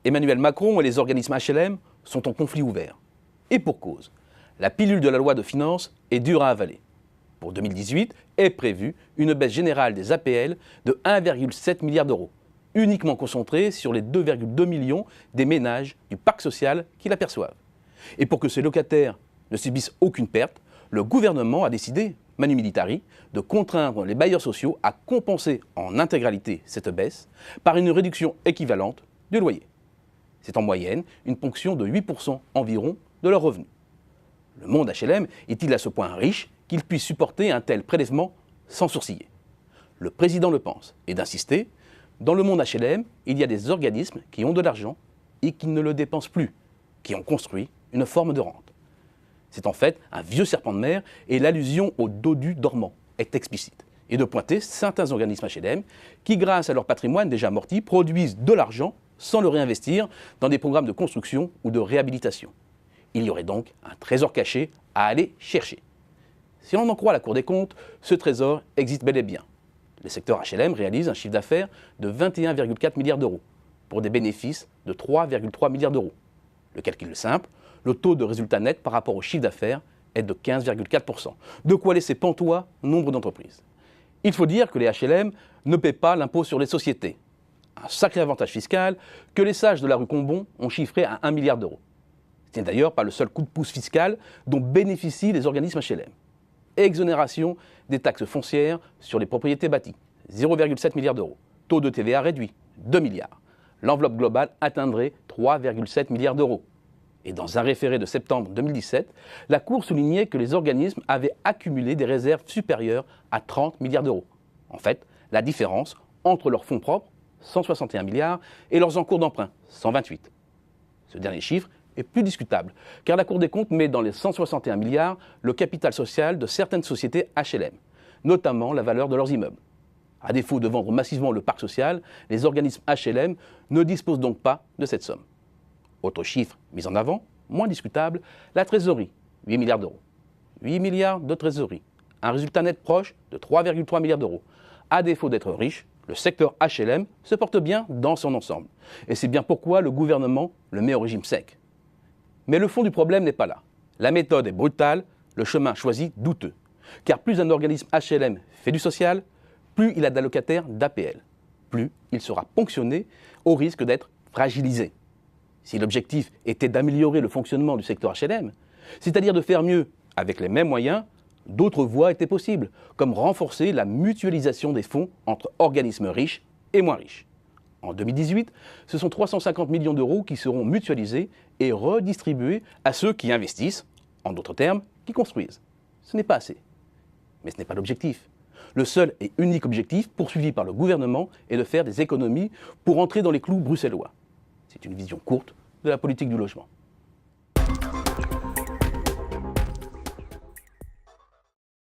Emmanuel Macron et les organismes HLM sont en conflit ouvert. Et pour cause, la pilule de la loi de finances est dure à avaler. Pour 2018 est prévue une baisse générale des APL de 1,7 milliard d'euros, uniquement concentrée sur les 2,2 millions des ménages du parc social qui l'aperçoivent. Et pour que ces locataires ne subissent aucune perte, le gouvernement a décidé, manu militari, de contraindre les bailleurs sociaux à compenser en intégralité cette baisse par une réduction équivalente du loyer. C'est en moyenne une ponction de 8% environ de leurs revenus. Le monde HLM est-il à ce point riche qu'il puisse supporter un tel prélèvement sans sourciller? Le président le pense et d'insister, dans le monde HLM, il y a des organismes qui ont de l'argent et qui ne le dépensent plus, qui ont construit une forme de rente. C'est en fait un vieux serpent de mer et l'allusion au dodu dormant est explicite. Et de pointer certains organismes HLM qui, grâce à leur patrimoine déjà amorti, produisent de l'argent sans le réinvestir dans des programmes de construction ou de réhabilitation. Il y aurait donc un trésor caché à aller chercher. Si l'on en croit la Cour des comptes, ce trésor existe bel et bien. Le secteur HLM réalise un chiffre d'affaires de 21,4 milliards d'euros pour des bénéfices de 3,3 milliards d'euros. Le calcul est simple, le taux de résultat net par rapport au chiffre d'affaires est de 15,4%. De quoi laisser pantois nombre d'entreprises. Il faut dire que les HLM ne paient pas l'impôt sur les sociétés. Un sacré avantage fiscal que les sages de la rue Combon ont chiffré à 1 milliard d'euros. Ce n'est d'ailleurs pas le seul coup de pouce fiscal dont bénéficient les organismes HLM. Exonération des taxes foncières sur les propriétés bâties, 0,7 milliard d'euros. Taux de TVA réduit, 2 milliards. L'enveloppe globale atteindrait 3,7 milliards d'euros. Et dans un référé de septembre 2017, la Cour soulignait que les organismes avaient accumulé des réserves supérieures à 30 milliards d'euros. En fait, la différence entre leurs fonds propres, 161 milliards, et leurs encours d'emprunt, 128. Ce dernier chiffre est plus discutable, car la Cour des comptes met dans les 161 milliards le capital social de certaines sociétés HLM, notamment la valeur de leurs immeubles. À défaut de vendre massivement le parc social, les organismes HLM ne disposent donc pas de cette somme. Autre chiffre mis en avant, moins discutable, la trésorerie, 8 milliards d'euros. 8 milliards de trésorerie, un résultat net proche de 3,3 milliards d'euros. À défaut d'être riche, le secteur HLM se porte bien dans son ensemble. Et c'est bien pourquoi le gouvernement le met au régime sec. Mais le fond du problème n'est pas là. La méthode est brutale, le chemin choisi douteux. Car plus un organisme HLM fait du social, plus il a d'allocataires d'APL, plus il sera ponctionné au risque d'être fragilisé. Si l'objectif était d'améliorer le fonctionnement du secteur HLM, c'est-à-dire de faire mieux avec les mêmes moyens, d'autres voies étaient possibles, comme renforcer la mutualisation des fonds entre organismes riches et moins riches. En 2018, ce sont 350 millions d'euros qui seront mutualisés et redistribués à ceux qui investissent, en d'autres termes, qui construisent. Ce n'est pas assez. Mais ce n'est pas l'objectif. Le seul et unique objectif poursuivi par le gouvernement est de faire des économies pour entrer dans les clous bruxellois. C'est une vision courte de la politique du logement.